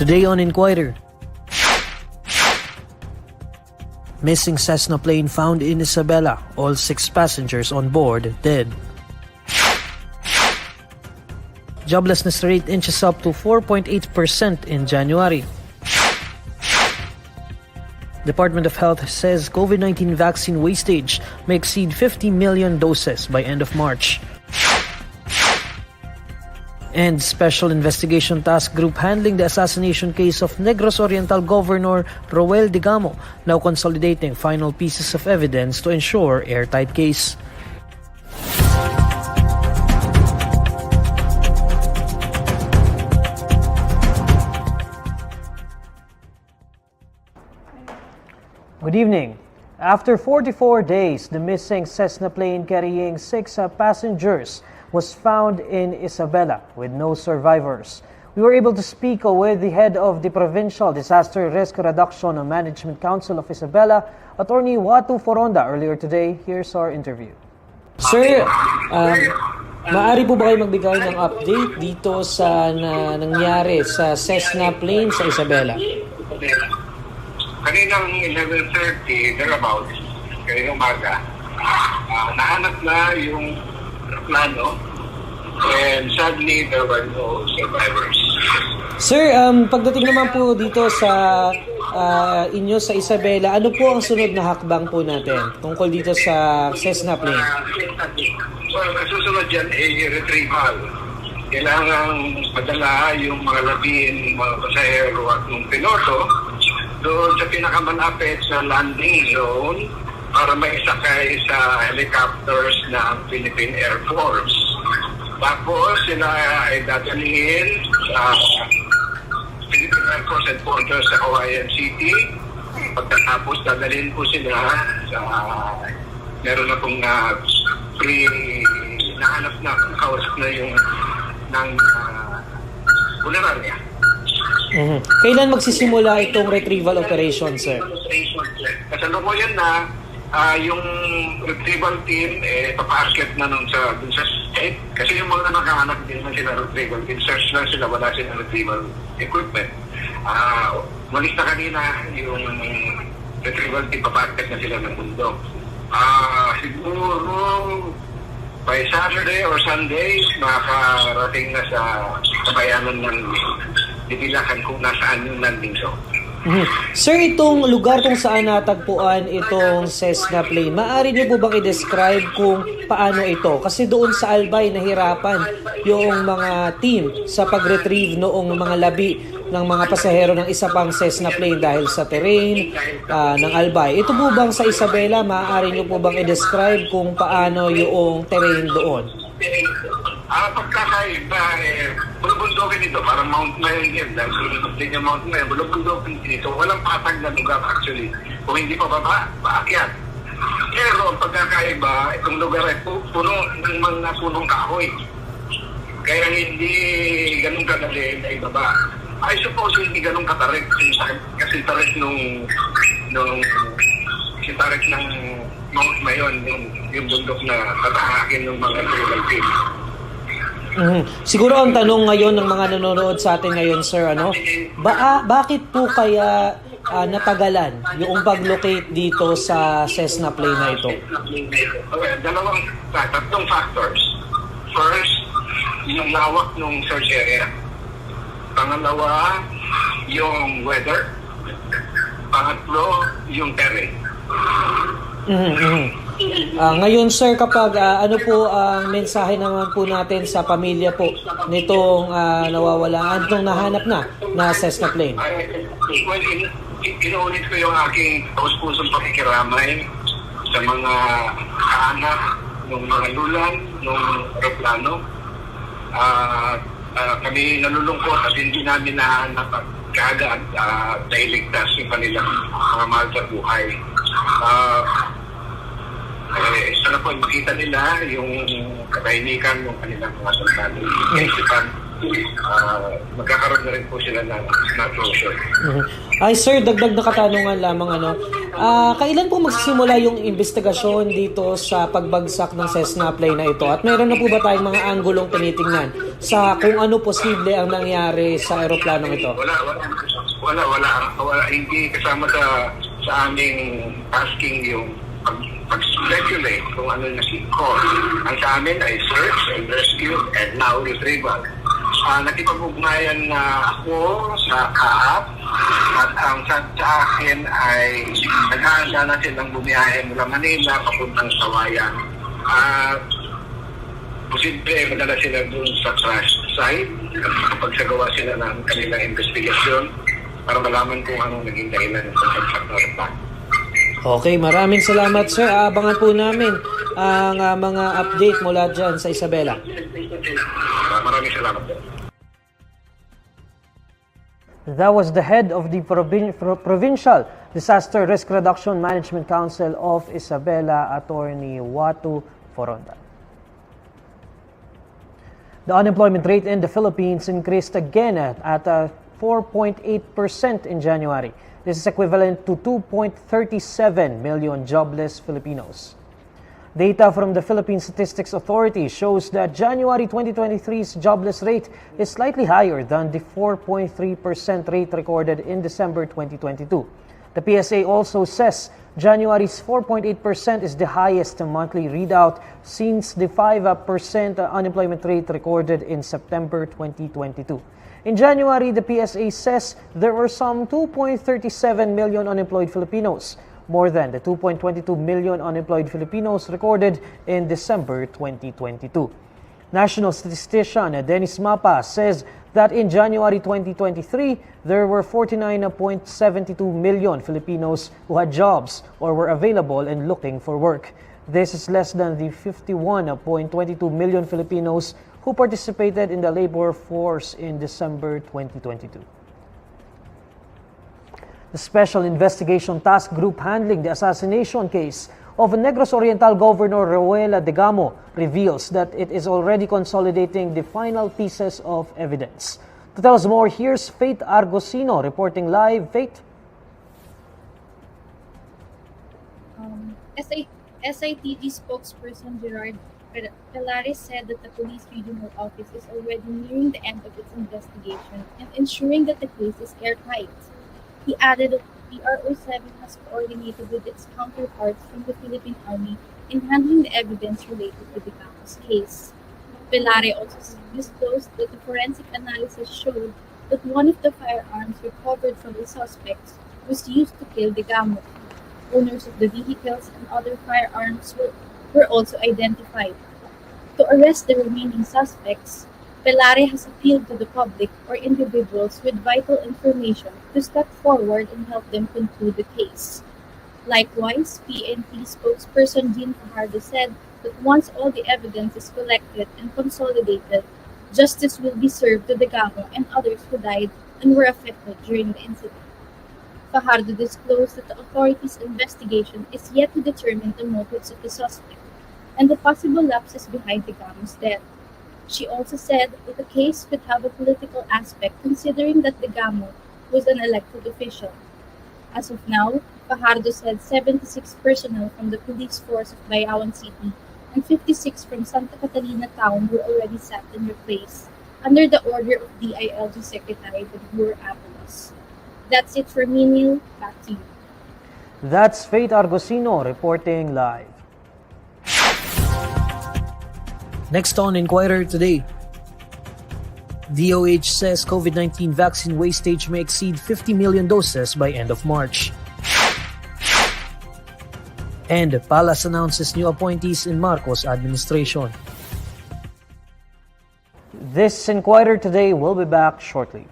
Today on Inquirer, missing Cessna plane found in Isabela, all 6 passengers on board dead. Joblessness rate inches up to 4.8% in January. Department of Health says COVID-19 vaccine wastage may exceed 50 million doses by end of March. And Special Investigation Task Group handling the assassination case of Negros Oriental Governor Roel Degamo now consolidating final pieces of evidence to ensure airtight case. Good evening. After 44 days, the missing Cessna plane carrying 6 passengers was found in Isabela with no survivors. We were able to speak with the head of the Provincial Disaster Risk Reduction and Management Council of Isabela, Attorney Watu Foronda, earlier today. Here's our interview. Sir, maaari po ba kayo magbigay ng update dito sa nangyari sa Cessna plane sa Isabela? Kaninang 11:30, thereabouts, kaninang umaga, nahanap na yung plano and sadly there were no survivors. Sir, pagdating naman po dito sa inyo sa Isabela, ano po ang sunod na hakbang po natin tungkol dito sa Cessna plane? So, susunod dyan ay retrieval. Kailangan padala yung mga labing mga pasahero at ng piloto doon sa pinakamalapit sa landing zone para maisakay sa helicopters ng Philippine Air Force. Tapos sila ay dadalhin sa Philippine Air Force headquarters sa Hawaiian City. Pagkatapos dadalhin po sila sa meron na pong nahanap na kausap na yung ng funeraria. Kailan magsisimula itong retrieval operation, sir? Kasalukuyan na yung retrieval team papaakyat na dun sa site kasi yung mga nakahanap din na sila retrieval team, search lang sila, wala silang retrieval equipment. Malis na kanina yung retrieval team, papaakyat na sila ng bundok. Siguro by Saturday or Sunday makarating na sa kabayanan ng dibilakan kung nasaan yung landing zone. Sir, itong lugar kung saan natagpuan itong Cessna plane, maaari niyo po bang i-describe kung paano ito? Kasi doon sa Albay, nahirapan yung mga team sa pag-retrieve noong mga labi ng mga pasahero ng isa pang Cessna plane dahil sa terrain ng Albay. Ito po bang sa Isabela, maaari niyo po bang i-describe kung paano yung terrain doon? Pagkakaiba, bulubundokin ito, parang Mount Mayon yan, dahil sunod din yung Mount Mayon, bulubundokin dito, walang patag na lugar actually. Kung hindi pa baba, paakyat. Pero pagkakaiba, itong lugar ay puno ng mga punong kahoy. Kaya hindi ganun kadali na ibaba. I suppose hindi ganun katarik kasi tarik ng Mount Mayon, yung bundok na tatahakin ng mga tribal team. Siguro ang tanong ngayon ng mga nanonood sa atin ngayon, sir, bakit po kaya natagalan yung pag-locate dito sa Cessna plane na ito? Tatlong factors. First, yung lawak ng search area. Pangalawa, yung weather. Pangatlo, yung terrain. Ngayon, sir, kapag ano po ang mensahe naman po natin sa pamilya po nitong nawawalaan, itong nahanap na Cessna plane? Well, inuulit ko yung aking taus-pusong pakikiramay sa mga kaanak ng mga lulan, ng aeroplano. Kami nalulungkot at hindi namin nahanap at kaagad nailigtas yung kanilang mga mahal sa buhay. Sana po makita nila yung katahimikan ng kanilang mga sundalo. Kaisipan magkakaroon na rin po sila ng closure. Ay sir, dagdag na katanungan lamang kailan po magsisimula yung investigasyon dito sa pagbagsak ng Cessna plane na ito? At mayroon na po ba tayong mga anggulong tinitingnan sa kung ano posible ang nangyari sa aeroplanong ito? Wala. Hindi kasama sa aming asking yung pag-speculate kung ano na si cause. Ang sa amin ay search and rescue and now retrieval. Nakipag-ugnayan na ako sa CAAP at ang sa akin ay naghahanda na silang bumiyahe mula Manila papuntang Sawayan. Posible madala sila dun sa crash site at makapagsagawa sila ng kanilang investigasyon para malaman kung anong naging dahilan sa pagsak na aeroplano. Okay, maraming salamat sir. Abangan po namin ang mga update mula dyan sa Isabela. Maraming salamat po. That was the head of the Provincial Disaster Risk Reduction Management Council of Isabela, Attorney Watu Foronda. The unemployment rate in the Philippines increased again at 4.8% in January. This is equivalent to 2.37 million jobless Filipinos. Data from the Philippine Statistics Authority shows that January 2023's jobless rate is slightly higher than the 4.3% rate recorded in December 2022. The PSA also says January's 4.8% is the highest monthly readout since the 5% unemployment rate recorded in September 2022. In January, the PSA says there were some 2.37 million unemployed Filipinos, more than the 2.22 million unemployed Filipinos recorded in December 2022. National statistician Dennis Mapa says that in January 2023, there were 49.72 million Filipinos who had jobs or were available and looking for work. This is less than the 51.22 million Filipinos who participated in the labor force in December 2022. The Special Investigation Task Group handling the assassination case of Negros Oriental Governor Degamo reveals that it is already consolidating the final pieces of evidence. To tell us more, here's Faith Argosino reporting live. Faith? SITG spokesperson Gerard Pelares said that the police regional office is already nearing the end of its investigation and ensuring that the case is airtight. He added that PRO7 has coordinated with its counterparts from the Philippine Army in handling the evidence related to the Degamo's case. Pelares also disclosed that the forensic analysis showed that one of the firearms recovered from the suspects was used to kill Degamo. Owners of the vehicles and other firearms were also identified. To arrest the remaining suspects, Pelares has appealed to the public or individuals with vital information to step forward and help them conclude the case. Likewise, PNP spokesperson Jean Fajardo said that once all the evidence is collected and consolidated, justice will be served to Degamo and others who died and were affected during the incident. Fajardo disclosed that the authorities' investigation is yet to determine the motives of the suspect and the possible lapses behind Degamo's death. She also said that the case could have a political aspect considering that Degamo was an elected official. As of now, Fajardo said 76 personnel from the police force of Bayawan City and 56 from Santa Catalina town were already sacked and replaced under the order of DILG Secretary Benhur Avalos. That's it for me, Neil. Back to you. That's Faith Argosino reporting live. Next on Inquirer Today. DOH says COVID-19 vaccine wastage may exceed 50 million doses by end of March. And Palace announces new appointees in Marcos administration. This Inquirer Today will be back shortly.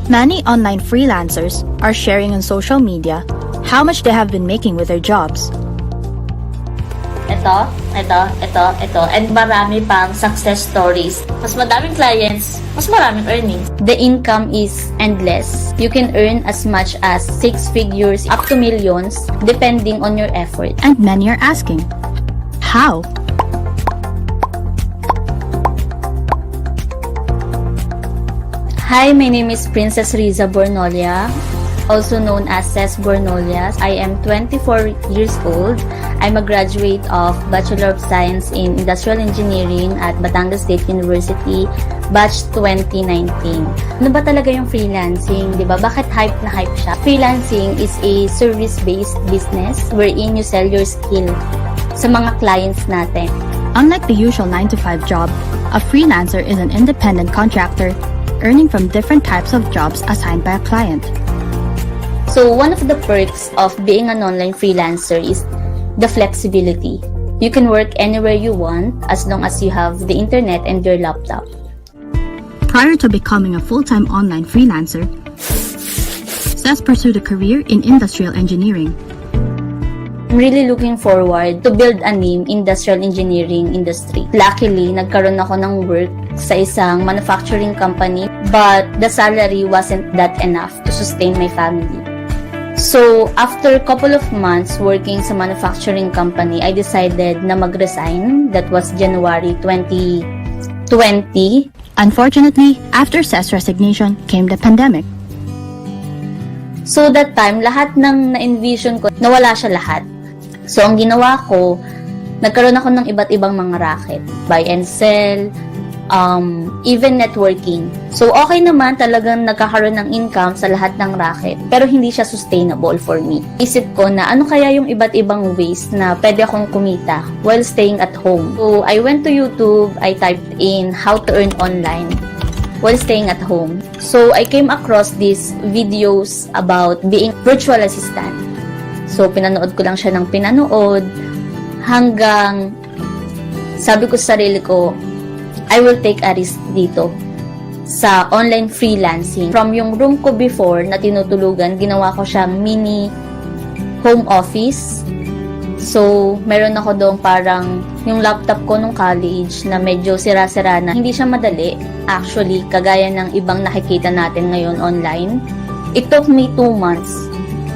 Many online freelancers are sharing on social media how much they have been making with their jobs. Ito, and marami pang success stories. Mas madaming clients, mas maraming earnings. The income is endless. You can earn as much as 6 figures up to millions depending on your effort. And many are asking, how? Hi, my name is Princess Riza Bornolia, also known as Cess Bornolias. I am 24 years old. I'm a graduate of Bachelor of Science in Industrial Engineering at Batangas State University, batch 2019. Ano ba talaga yung freelancing? Diba? Bakit hype na hype siya? Freelancing is a service-based business wherein you sell your skill sa mga clients natin. Unlike the usual 9-to-5 job, a freelancer is an independent contractor earning from different types of jobs assigned by a client. So one of the perks of being an online freelancer is the flexibility. You can work anywhere you want as long as you have the internet and your laptop. Prior to becoming a full-time online freelancer, Cess pursued a career in industrial engineering. I'm really looking forward to build a name in industrial engineering industry. Luckily, nagkaroon ako ng work sa isang manufacturing company, but the salary wasn't that enough to sustain my family. So, after a couple of months working sa manufacturing company, I decided na mag-resign. That was January 2020. Unfortunately, after Cess' resignation came the pandemic. So, that time, lahat ng na-envision ko, nawala siya lahat. So, ang ginawa ko, nagkaroon ako ng iba't ibang mga racket. Buy and sell, even networking. So, okay naman talagang nagkakaroon ng income sa lahat ng racket. Pero hindi siya sustainable for me. Isip ko na ano kaya yung iba't ibang ways na pwede akong kumita while staying at home. So, I went to YouTube, I typed in how to earn online while staying at home. So, I came across these videos about being virtual assistant. So, pinanood ko lang siya ng pinanood hanggang sabi ko sa sarili ko, I will take a risk dito sa online freelancing. From yung room ko before na tinutulugan, ginawa ko siyang mini home office. So, meron ako doon parang yung laptop ko nung college na medyo sira-sira na. Hindi siya madali, actually, kagaya ng ibang nakikita natin ngayon online. It took me 2 months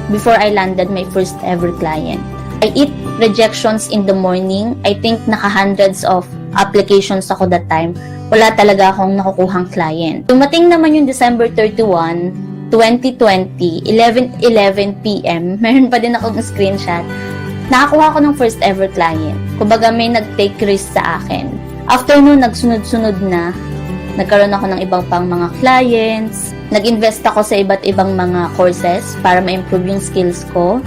before I landed my first ever client. I eat rejections in the morning. I think naka-hundreds of applications ako that time. Wala talaga akong nakukuhang client. Dumating naman yung December 31, 2020, 11:11 p.m. Meron pa din akong screenshot. Nakakuha ko ng first ever client. Kumbaga may nag-take risk sa akin. After nun, nagsunod-sunod na. Nagkaroon ako ng ibang pang mga clients. Nag-invest ako sa iba't ibang mga courses para ma-improve yung skills ko.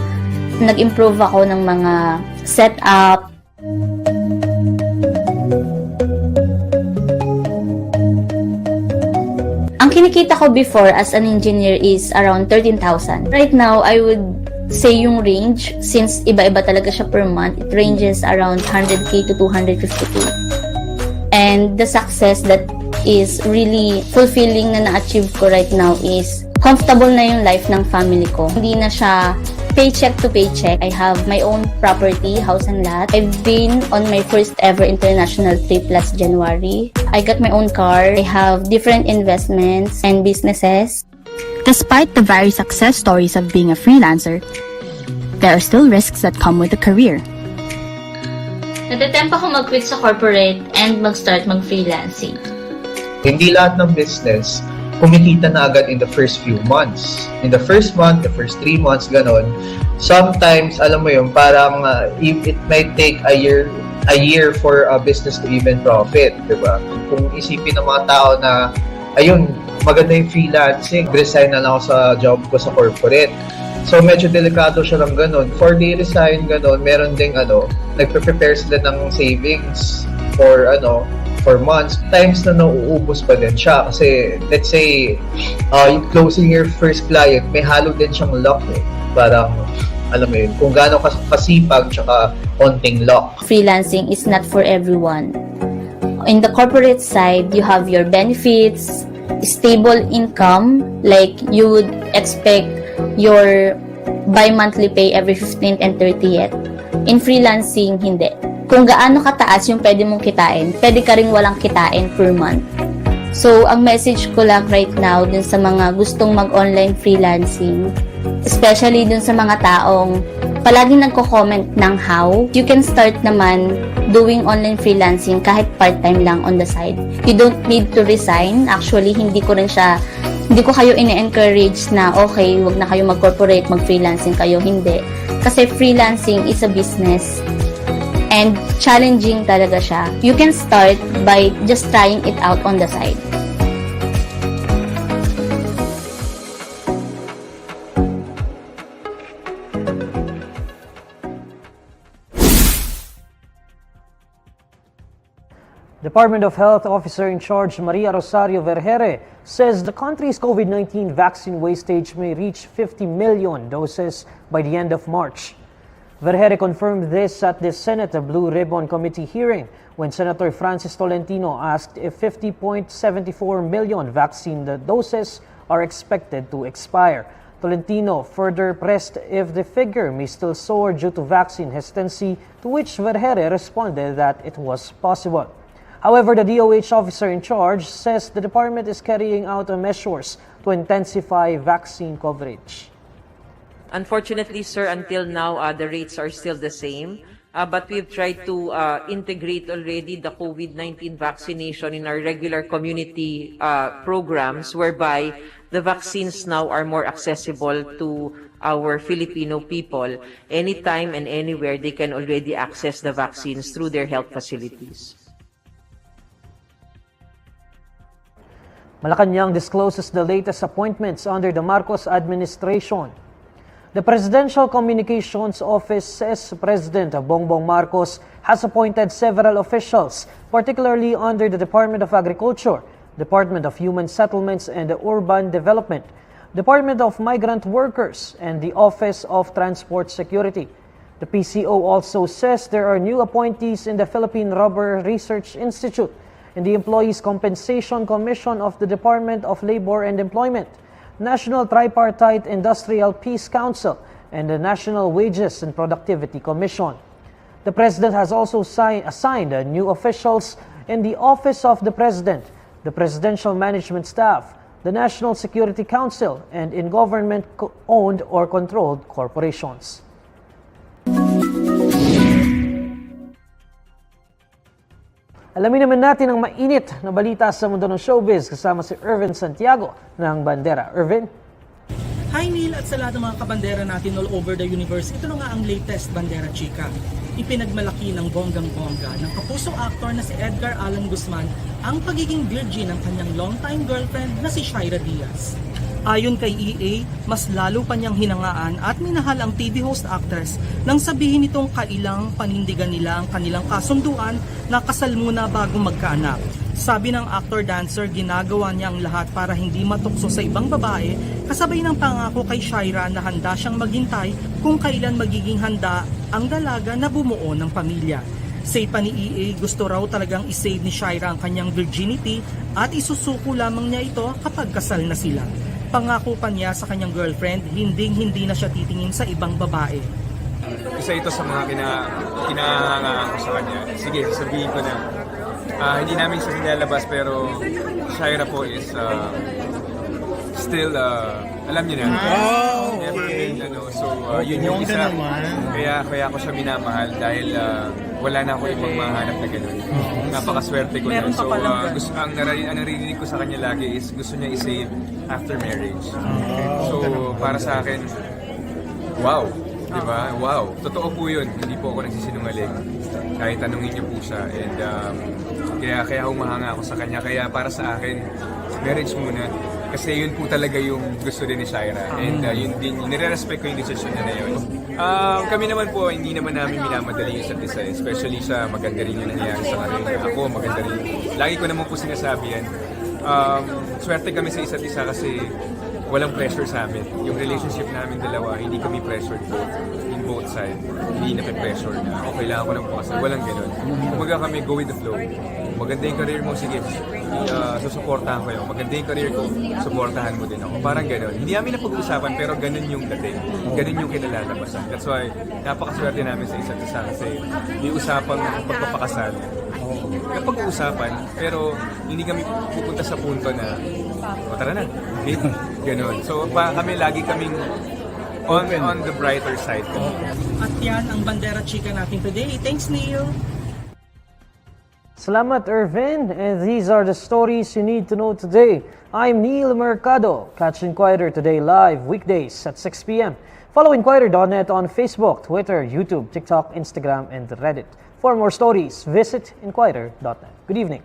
Nag-improve ako ng mga setup. Ang kinikita ko before as an engineer is around 13,000. Right now, I would say yung range, since iba-iba talaga siya per month, it ranges around 100k to 250k. And the success that is really fulfilling na na-achieve ko right now is comfortable na yung life ng family ko. Hindi na siya paycheck to paycheck. I have my own property, house and lot. I've been on my first ever international trip last January. I got my own car. I have different investments and businesses. Despite the various success stories of being a freelancer, there are still risks that come with a career. Natatempt ako mag-quit sa corporate and mag-start mag-freelancing. Hindi lahat ng business kumikita na agad in the first few months. In the first month, the first 3 months, ganon. Sometimes, alam mo yun, parang it might take a year for a business to even profit, diba? Kung isipin ng mga tao na, ayun, maganda yung freelancing, resign na lang ako sa job ko sa corporate. So, medyo delikado siya ng ganon. For they resign, ganon, meron ding, nagpe-prepare sila ng savings for months, times na nauubos pa din siya. Kasi, let's say, yung closing your first client, may halo din siyang luck eh. Parang, alam mo yun, kung gaano kasipag, tsaka konting luck. Freelancing is not for everyone. In the corporate side, you have your benefits, stable income, like you would expect your bi-monthly pay every 15th and 30th. In freelancing, hindi. Kung gaano kataas yung pwede mong kitain, pwede ka rin walang kitain per month. So, ang message ko lang right now dun sa mga gustong mag-online freelancing, Especially dun sa mga taong palaging nagko-comment ng how. You can start naman doing online freelancing kahit part-time lang on the side. You don't need to resign. Actually, hindi ko kayo ine-encourage na okay, wag na kayo mag-corporate, mag-freelancing kayo. Hindi. Kasi freelancing is a business and challenging talaga siya. You can start by just trying it out on the side. Department of Health Officer in Charge Maria Rosario Vergere says the country's COVID-19 vaccine wastage may reach 50 million doses by the end of March. Vergere confirmed this at the Senate Blue Ribbon Committee hearing when Senator Francis Tolentino asked if 50.74 million vaccine doses are expected to expire. Tolentino further pressed if the figure may still soar due to vaccine hesitancy, to which Vergere responded that it was possible. However, the DOH officer in charge says the department is carrying out measures to intensify vaccine coverage. Unfortunately, sir, until now, the rates are still the same. But we've tried to integrate already the COVID-19 vaccination in our regular community programs, whereby the vaccines now are more accessible to our Filipino people. Anytime and anywhere, they can already access the vaccines through their health facilities. Malacanang discloses the latest appointments under the Marcos administration. The Presidential Communications Office says President Bongbong Marcos has appointed several officials, particularly under the Department of Agriculture, Department of Human Settlements and Urban Development, Department of Migrant Workers, and the Office of Transport Security. The PCO also says there are new appointees in the Philippine Rubber Research Institute, in the Employees Compensation Commission of the Department of Labor and Employment, National Tripartite Industrial Peace Council, and the National Wages and Productivity Commission. The President has also assigned new officials in the Office of the President, the Presidential Management Staff, the National Security Council, and in government-owned or controlled corporations. Alamin naman natin ang mainit na balita sa mundo ng showbiz kasama si Irvin Santiago ng Bandera. Irvin? Hi Neil at sa lahat ng mga kabandera natin all over the universe. Ito na nga ang latest Bandera Chika. Ipinagmalaki ng bonggang-bongga ng kapusong aktor na si Edgar Allan Guzman ang pagiging virgin ng kanyang longtime girlfriend na si Shaira Diaz. Ayon kay EA, mas lalo pa niyang hinangaan at minahal ang TV host actress nang sabihin nitong kailang panindigan nila ang kanilang kasunduan na kasal muna bago magkaanak. Sabi ng actor-dancer, ginagawa niya ang lahat para hindi matukso sa ibang babae, kasabay ng pangako kay Shaira na handa siyang maghintay kung kailan magiging handa ang dalaga na bumuo ng pamilya. Say pa ni EA, gusto raw talagang isave ni Shaira ang kanyang virginity at isusuko lamang niya ito kapag kasal na sila. Pangako pa niya sa kanyang girlfriend, hindi na siya titingin sa ibang babae. Isa ito sa mga kinahanga ko sa kanya. Sige, sabihin ko na hindi namin siya nilalabas pero Shaira po is still, alam niyo na. Never been, so yun yung isa. Kaya ako siya minamahal dahil wala na ako ibang mahanap na gano'n. Napakaswerte ko na. So ang naririnig ko sa kanya lagi is gusto niya i-save after marriage. So para sa akin, wow. Diba? Wow. Totoo po yun. Hindi po ako nagsisinungaling. Kahit tanungin niyo po siya. And kaya humahanga ako sa kanya. Kaya para sa akin, marriage muna. Kasi yun po talaga yung gusto din ni Shaira. And yun din, nire-respect ko yung decision niya na yun. Kami naman po, hindi naman namin minamadali yung isa't isa. Especially siya, maganda rin yung nangyayari sa kanya. Ako, maganda rin. Lagi ko naman po sinasabi yan. Swerte kami sa isa't isa kasi walang pressure sa amin. Yung relationship namin dalawa, hindi kami pressured in both sides. Hindi na-pressure na okay lang ako lang po kasi walang ganun. Kumaga kami go with the flow. Maganda yung career mo, sige, susuportahan ko yun. Maganda yung career ko, suportahan mo din ako. Parang ganun. Hindi namin napag-uusapan pero ganun yung dating. Ganun yung kinalalabasan. That's why napakaswerte namin sa isa't isa kasi may usapang pagpapakasal. Napag-uusapan pero hindi kami pupunta sa punto na tara na. Ganun. So kami lagi kaming on the brighter side. At yan ang Bandera Chika natin today. Thanks, Neil. Salamat, Irvin. And these are the stories you need to know today. I'm Neil Mercado. Catch INQUIRER Today live weekdays at 6 p.m. Follow INQUIRER.net on Facebook, Twitter, YouTube, TikTok, Instagram, and Reddit. For more stories, visit INQUIRER.net. Good evening.